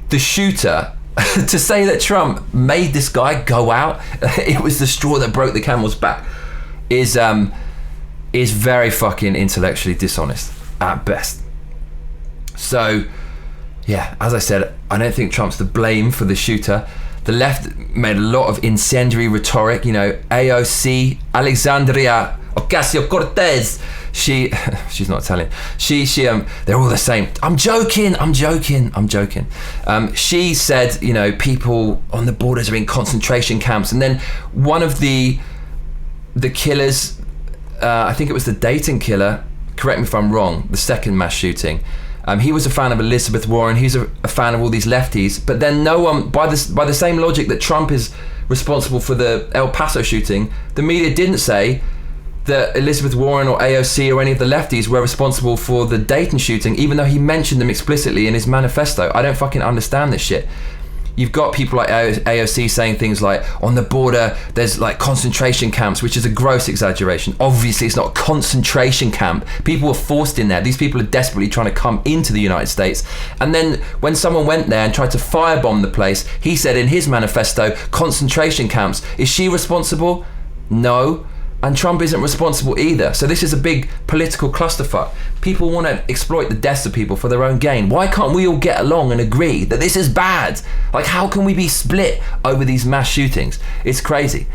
the shooter, to say that Trump made this guy go out, it was the straw that broke the camel's back, is very fucking intellectually dishonest at best. So, yeah, as I said, I don't think Trump's to blame for the shooter. The left made a lot of incendiary rhetoric. You know, AOC, Alexandria Ocasio-Cortez. She's not Italian. They're all the same. I'm joking. She said, you know, people on the borders are in concentration camps. And then one of the killers, I think it was the Dayton killer, correct me if I'm wrong, the second mass shooting. He was a fan of Elizabeth Warren. He's a fan of all these lefties. But then no one, by the same logic that Trump is responsible for the El Paso shooting, the media didn't say that Elizabeth Warren or AOC or any of the lefties were responsible for the Dayton shooting, even though he mentioned them explicitly in his manifesto. I don't fucking understand this shit. You've got people like AOC saying things like, on the border there's like concentration camps, which is a gross exaggeration. Obviously it's not a concentration camp. People were forced in there. These people are desperately trying to come into the United States. And then when someone went there and tried to firebomb the place, he said in his manifesto, concentration camps. Is she responsible? No. And Trump isn't responsible either. So this is a big political clusterfuck. People want to exploit the deaths of people for their own gain. Why can't we all get along and agree that this is bad? Like, how can we be split over these mass shootings? It's crazy.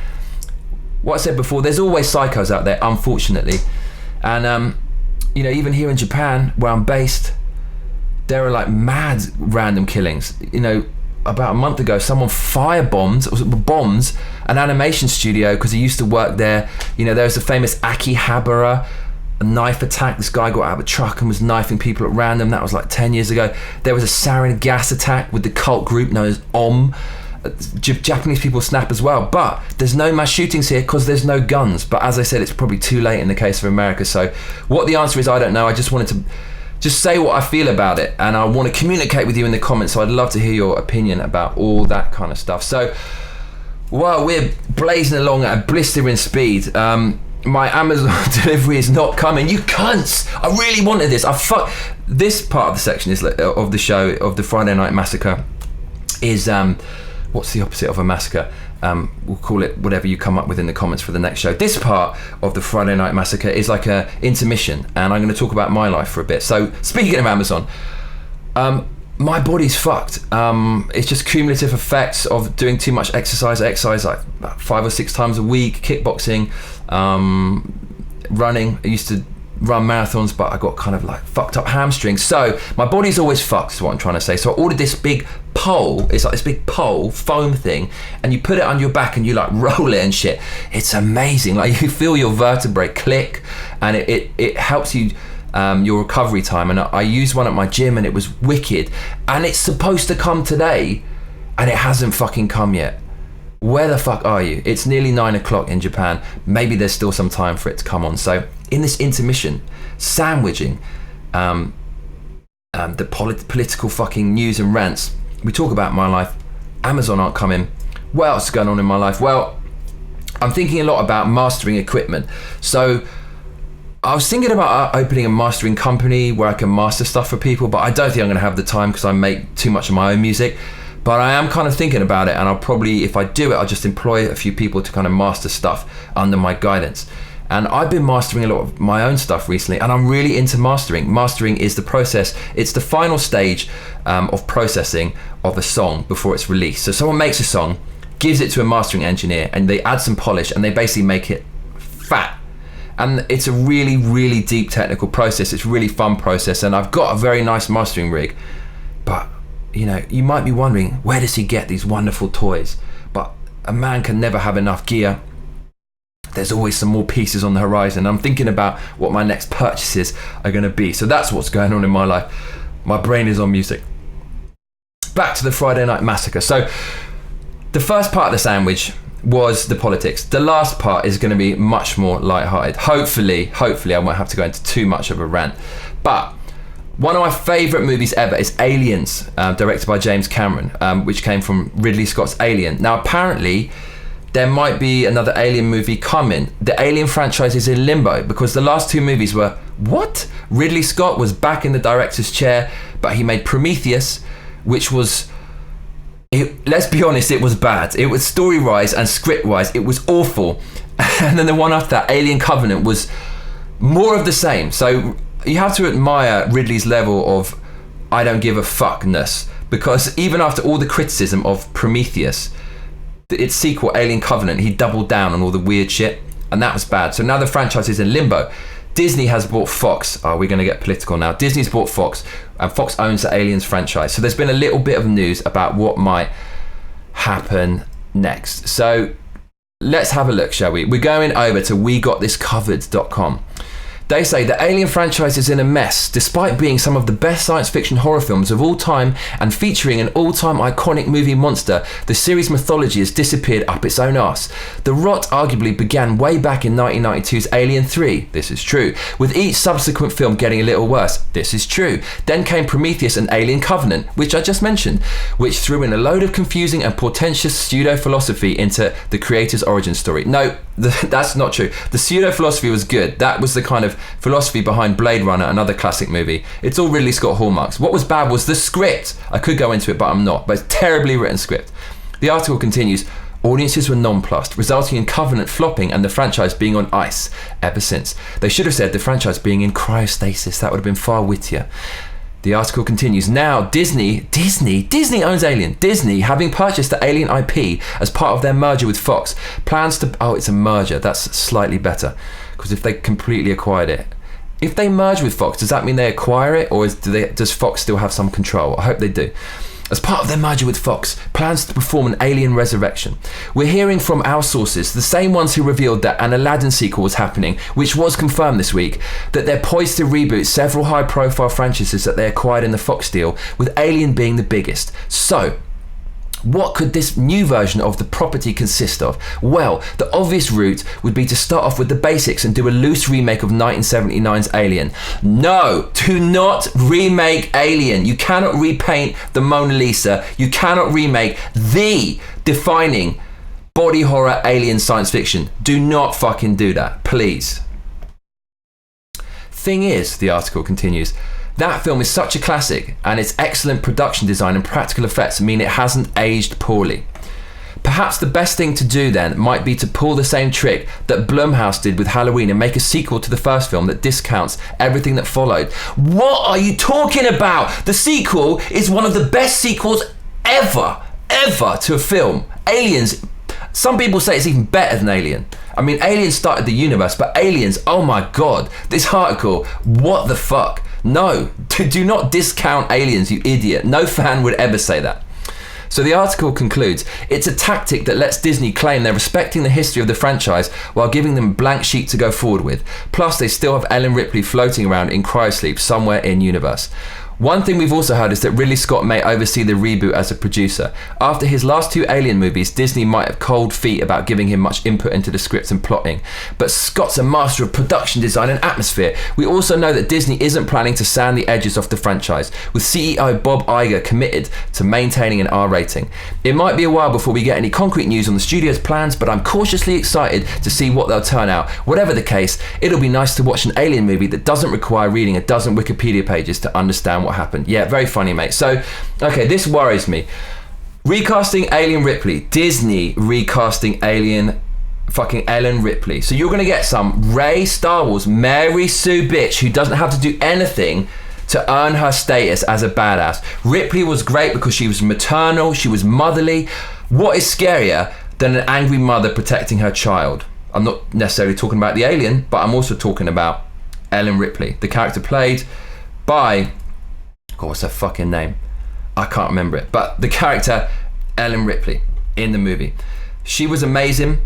What I said before, there's always psychos out there, unfortunately. And, you know, even here in Japan, where I'm based, there are like mad random killings. You know, about a month ago, someone bombs an animation studio because he used to work there. You know, there was the famous Akihabara, a knife attack. This guy got out of a truck and was knifing people at random. That was like 10 years ago. There was a sarin gas attack with the cult group known as OM. Japanese people snap as well, but there's no mass shootings here because there's no guns. But as I said, it's probably too late in the case of America. So what the answer is, I don't know. I just wanted to just say what I feel about it, and I want to communicate with you in the comments, so I'd love to hear your opinion about all that kind of stuff. So, well, we're blazing along at a blistering speed. My Amazon delivery is not coming. You cunts! I really wanted this. This part of the section is of the show, of the Friday Night Massacre, is what's the opposite of a massacre? We'll call it whatever you come up with in the comments for the next show. This part of the Friday Night Massacre is like a intermission, and I'm going to talk about my life for a bit. So, speaking of Amazon, my body's fucked. It's just cumulative effects of doing too much exercise like about 5 or 6 times a week, kickboxing, running. I used to run marathons, but I got kind of like fucked up hamstrings. So my body's always fucked is what I'm trying to say. So I ordered this big pole. It's like this big pole foam thing, and you put it on your back and you like roll it and shit. It's amazing. Like, you feel your vertebrae click, and it helps you your recovery time. And I used one at my gym, and it was wicked. And it's supposed to come today, and it hasn't fucking come yet. Where the fuck are you? It's nearly 9 o'clock in Japan. Maybe there's still some time for it to come on. So in this intermission, sandwiching the political fucking news and rants, we talk about my life. Amazon aren't coming. What else is going on in my life? Well, I'm thinking a lot about mastering equipment. So I was thinking about opening a mastering company where I can master stuff for people, but I don't think I'm going to have the time because I make too much of my own music. But I am kind of thinking about it, and I'll probably, if I do it, I'll just employ a few people to kind of master stuff under my guidance. And I've been mastering a lot of my own stuff recently, and I'm really into mastering. Mastering is the process. It's the final stage of processing of a song before it's released. So someone makes a song, gives it to a mastering engineer, and they add some polish, and they basically make it fat. And it's a really, really deep technical process. It's a really fun process, and I've got a very nice mastering rig. But you know, you might be wondering, where does he get these wonderful toys? But a man can never have enough gear. There's always some more pieces on the horizon. I'm thinking about what my next purchases are going to be. So that's what's going on in my life. My brain is on music. Back to the Friday Night Massacre. So the first part of the sandwich was the politics. The last part is going to be much more lighthearted. Hopefully I won't have to go into too much of a rant. But one of my favourite movies ever is Aliens, directed by James Cameron, which came from Ridley Scott's Alien. Now, apparently, there might be another Alien movie coming. The Alien franchise is in limbo because the last 2 movies were, what? Ridley Scott was back in the director's chair, but he made Prometheus, which was, let's be honest, it was bad. It was story-wise and script-wise, it was awful. And then the one after that, Alien Covenant, was more of the same. So you have to admire Ridley's level of I don't give a fuckness, because even after all the criticism of Prometheus, its sequel, Alien Covenant, he doubled down on all the weird shit, and that was bad. So now the franchise is in limbo. Disney has bought Fox. Oh, we're going to get political now. Disney's bought Fox, and Fox owns the Aliens franchise. So there's been a little bit of news about what might happen next. So let's have a look, shall we? We're going over to WeGotThisCovered.com. They say the Alien franchise is in a mess, despite being some of the best science fiction horror films of all time and featuring an all-time iconic movie monster. The series mythology has disappeared up its own arse. The rot arguably began way back in 1992's Alien 3. This is true. With each subsequent film getting a little worse. This is true. Then came Prometheus and Alien Covenant, which I just mentioned, which threw in a load of confusing and portentous pseudo-philosophy into the creator's origin story. No, that's not true. The pseudo-philosophy was good. That was the kind of philosophy behind Blade Runner, another classic movie. It's all Ridley Scott hallmarks. What was bad was the script. I could go into it, but I'm not. But it's terribly written script. The article continues, audiences were nonplussed, resulting in Covenant flopping and the franchise being on ice ever since. They should have said the franchise being in cryostasis. That would have been far wittier. The article continues, now Disney owns Alien. Disney, having purchased the Alien IP as part of their merger with Fox, plans to, oh, it's a merger, that's slightly better, because if they completely acquired it. If they merge with Fox, does that mean they acquire it, or does Fox still have some control? I hope they do. As part of their merger with Fox, plans to perform an Alien resurrection. We're hearing from our sources, the same ones who revealed that an Aladdin sequel was happening, which was confirmed this week, that they're poised to reboot several high-profile franchises that they acquired in the Fox deal, with Alien being the biggest. So, what could this new version of the property consist of? Well, the obvious route would be to start off with the basics and do a loose remake of 1979's Alien. No, do not remake Alien. You cannot repaint the Mona Lisa. You cannot remake the defining body horror alien science fiction. Do not fucking do that, please. Thing is, the article continues, that film is such a classic, and its excellent production design and practical effects mean it hasn't aged poorly. Perhaps the best thing to do then might be to pull the same trick that Blumhouse did with Halloween and make a sequel to the first film that discounts everything that followed. What are you talking about? The sequel is one of the best sequels ever to a film. Aliens, some people say it's even better than Alien. I mean, Alien started the universe, but Aliens, oh my god, this article, what the fuck? No, do not discount Aliens, you idiot. No fan would ever say that. So the article concludes, it's a tactic that lets Disney claim they're respecting the history of the franchise while giving them a blank sheet to go forward with. Plus, they still have Ellen Ripley floating around in cryosleep somewhere in universe. One thing we've also heard is that Ridley Scott may oversee the reboot as a producer. After his last two Alien movies, Disney might have cold feet about giving him much input into the scripts and plotting. But Scott's a master of production design and atmosphere. We also know that Disney isn't planning to sand the edges off the franchise, with CEO Bob Iger committed to maintaining an R rating. It might be a while before we get any concrete news on the studio's plans, but I'm cautiously excited to see what they'll turn out. Whatever the case, it'll be nice to watch an Alien movie that doesn't require reading a dozen Wikipedia pages to understand what happened. Yeah, very funny, mate. So, okay, this worries me. Recasting Alien Ripley. Disney recasting Alien fucking Ellen Ripley. So you're going to get some Rey Star Wars Mary Sue bitch who doesn't have to do anything to earn her status as a badass. Ripley was great because she was maternal, she was motherly. What is scarier than an angry mother protecting her child? I'm not necessarily talking about the alien, but I'm also talking about Ellen Ripley, the character played by, God, what's her fucking name? I can't remember it. But the character Ellen Ripley in the movie, she was amazing,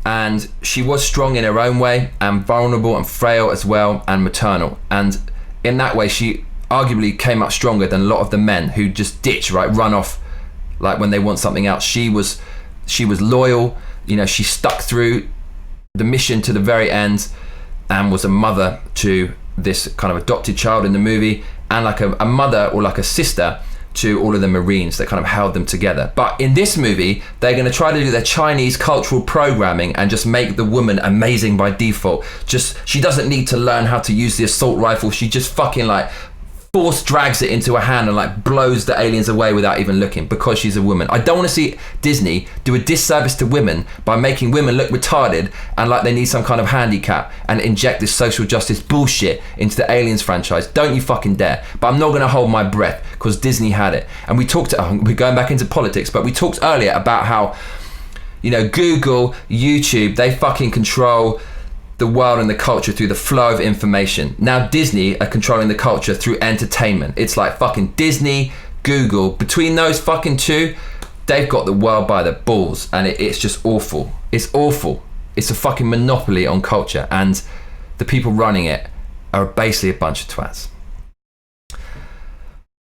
and she was strong in her own way, and vulnerable and frail as well, and maternal. And in that way, she arguably came out stronger than a lot of the men who just ditch, right, run off, like when they want something else. She was loyal. You know, she stuck through the mission to the very end, and was a mother to this kind of adopted child in the movie, and like a mother or like a sister to all of the Marines that kind of held them together. But in this movie, they're going to try to do their Chinese cultural programming and just make the woman amazing by default. Just, she doesn't need to learn how to use the assault rifle. She just fucking like force drags it into her hand and like blows the aliens away without even looking because she's a woman. I don't want to see Disney do a disservice to women by making women look retarded and like they need some kind of handicap and inject this social justice bullshit into the Aliens franchise. Don't you fucking dare. But I'm not going to hold my breath because Disney had it. And we talked, we're going back into politics, but we talked earlier about how, you know, Google, YouTube, they fucking control the world and the culture through the flow of information. Now Disney are controlling the culture through entertainment. It's like fucking Disney, Google, between those fucking two, they've got the world by the balls, and it's just awful. It's awful. It's a fucking monopoly on culture, and the people running it are basically a bunch of twats.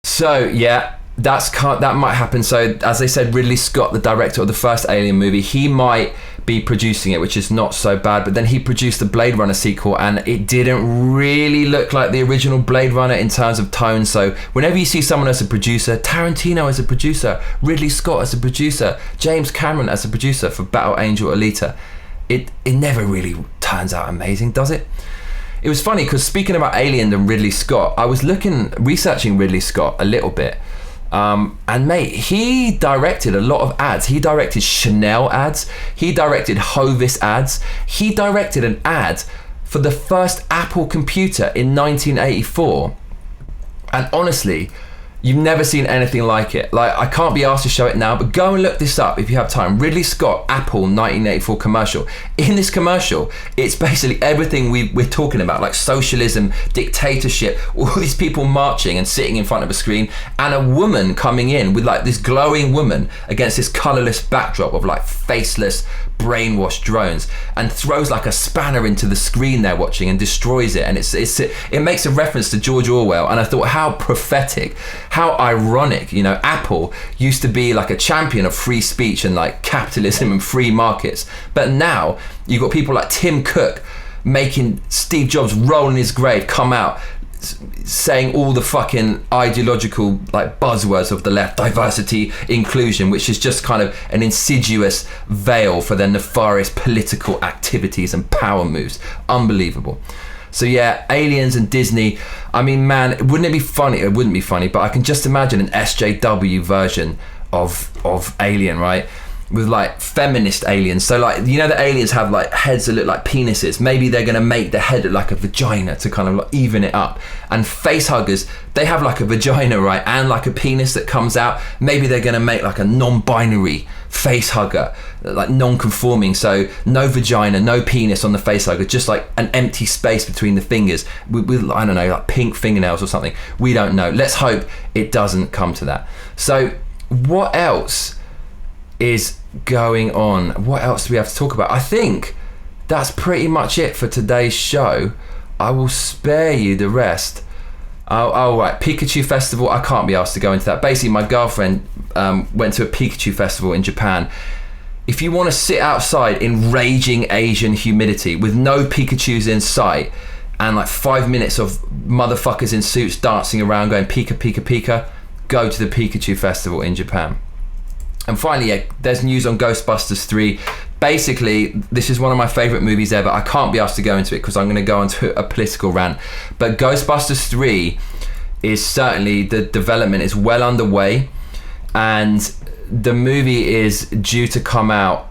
So yeah, that might happen. So as they said, Ridley Scott, the director of the first Alien movie, he might be producing it, which is not so bad. But then he produced the Blade Runner sequel, and it didn't really look like the original Blade Runner in terms of tone. So whenever you see someone as a producer, Tarantino as a producer, Ridley Scott as a producer, James Cameron as a producer for Battle Angel Alita, it never really turns out amazing, does it? It was funny because speaking about Alien and Ridley Scott, I was researching Ridley Scott a little bit. And mate, he directed a lot of ads. He directed Chanel ads. He directed Hovis ads. He directed an ad for the first Apple computer in 1984. And honestly, you've never seen anything like it. Like, I can't be asked to show it now, but go and look this up if you have time. Ridley Scott, Apple 1984 commercial. In this commercial, it's basically everything we're talking about, like socialism, dictatorship, all these people marching and sitting in front of a screen, and a woman coming in with like this glowing woman against this colorless backdrop of like faceless, brainwashed drones, and throws like a spanner into the screen they're watching and destroys it. And it makes a reference to George Orwell, and I thought, how prophetic, how ironic. You know, Apple used to be like a champion of free speech and like capitalism and free markets, but now you've got people like Tim Cook making Steve Jobs roll in his grave come out saying all the fucking ideological like buzzwords of the left, diversity, inclusion, which is just kind of an insidious veil for their nefarious political activities and power moves. Unbelievable. So yeah, Aliens and Disney, I mean, man, wouldn't it be funny? It wouldn't be funny, but I can just imagine an SJW version of Alien, right? With like feminist aliens. So like, you know, the aliens have like heads that look like penises. Maybe they're gonna make the head look like a vagina to kind of like even it up. And face huggers, they have like a vagina, right? And like a penis that comes out. Maybe they're gonna make like a non-binary face hugger, like non-conforming. So no vagina, no penis on the face hugger, just like an empty space between the fingers with I don't know, like pink fingernails or something. We don't know. Let's hope it doesn't come to that. So what else is going on? What else do we have to talk about? I think that's pretty much it for today's show. I will spare you the rest. Oh right, Pikachu Festival. I can't be asked to go into that. Basically, my girlfriend went to a Pikachu Festival in Japan. If you want to sit outside in raging Asian humidity with no Pikachus in sight and like 5 minutes of motherfuckers in suits dancing around going Pika Pika Pika, go to the Pikachu Festival in Japan. And finally, yeah, there's news on Ghostbusters 3. Basically, this is one of my favorite movies ever. I can't be asked to go into it because I'm going to go into a political rant. But Ghostbusters 3 is certainly, the development is well underway. And the movie is due to come out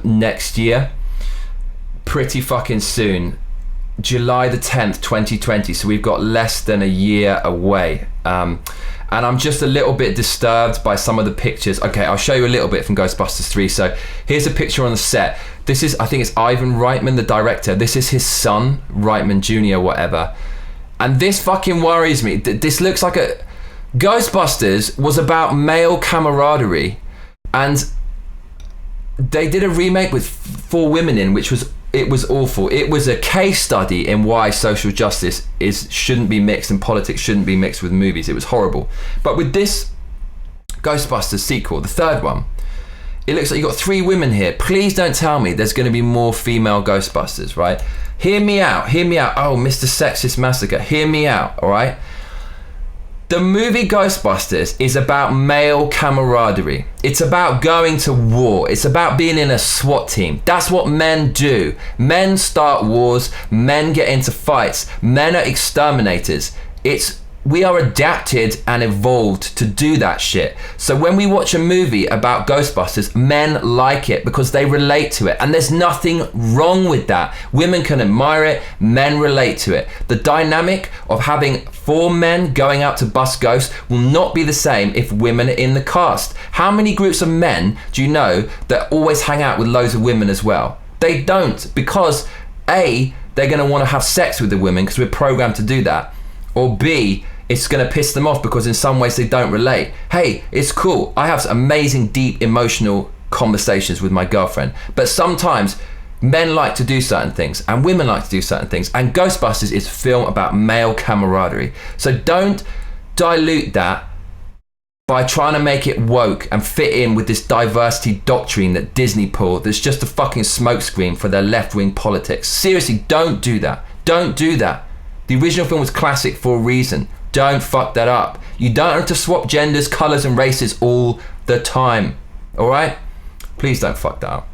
next year. Pretty fucking soon. July the 10th, 2020. So we've got less than a year away. And I'm just a little bit disturbed by some of the pictures. Okay, I'll show you a little bit from Ghostbusters 3. So here's a picture on the set. This is, I think it's Ivan Reitman, the director. This is his son, Reitman Jr., whatever. And this fucking worries me. This looks like a... Ghostbusters was about male camaraderie. And they did a remake with 4 women in, which was... It was awful. It was a case study in why social justice shouldn't be mixed and politics shouldn't be mixed with movies. It was horrible. But with this Ghostbusters sequel, the third one, it looks like you've got 3 women here. Please don't tell me there's going to be more female Ghostbusters, right? Hear me out. Hear me out. Oh, Mr. Sexist Massacre. Hear me out, all right? The movie Ghostbusters is about male camaraderie. It's about going to war. It's about being in a SWAT team. That's what men do. Men start wars. Men get into fights. Men are exterminators. It's we are adapted and evolved to do that shit. So when we watch a movie about Ghostbusters, men like it because they relate to it. And there's nothing wrong with that. Women can admire it, men relate to it. The dynamic of having 4 men going out to bust ghosts will not be the same if women are in the cast. How many groups of men do you know that always hang out with loads of women as well? They don't, because A, they're gonna wanna have sex with the women because we're programmed to do that. Or B, it's going to piss them off because in some ways they don't relate. Hey, it's cool. I have amazing, deep, emotional conversations with my girlfriend. But sometimes men like to do certain things and women like to do certain things. And Ghostbusters is a film about male camaraderie. So don't dilute that by trying to make it woke and fit in with this diversity doctrine that Disney pulled that's just a fucking smokescreen for their left-wing politics. Seriously, don't do that. Don't do that. The original film was classic for a reason. Don't fuck that up. You don't have to swap genders, colours and races all the time. Alright? Please don't fuck that up.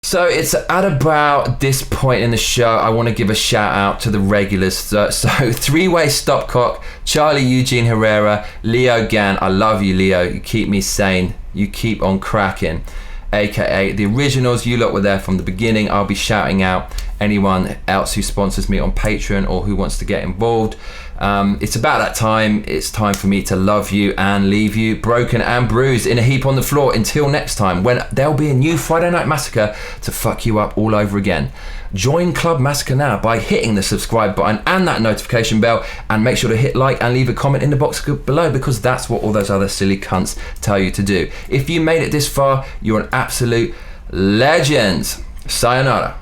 So it's at about this point in the show, I want to give a shout out to the regulars. So Three-Way Stopcock, Charlie Eugene Herrera, Leo Gann. I love you, Leo. You keep me sane. You keep on cracking. AKA the originals, you lot were there from the beginning. I'll be shouting out anyone else who sponsors me on Patreon or who wants to get involved. It's about that time. It's time for me to love you and leave you broken and bruised in a heap on the floor. Until next time, when there'll be a new Friday Night Massacre to fuck you up all over again. Join Club Massacre now by hitting the subscribe button and that notification bell, and make sure to hit like and leave a comment in the box below, because that's what all those other silly cunts tell you to do. If you made it this far, you're an absolute legend. Sayonara.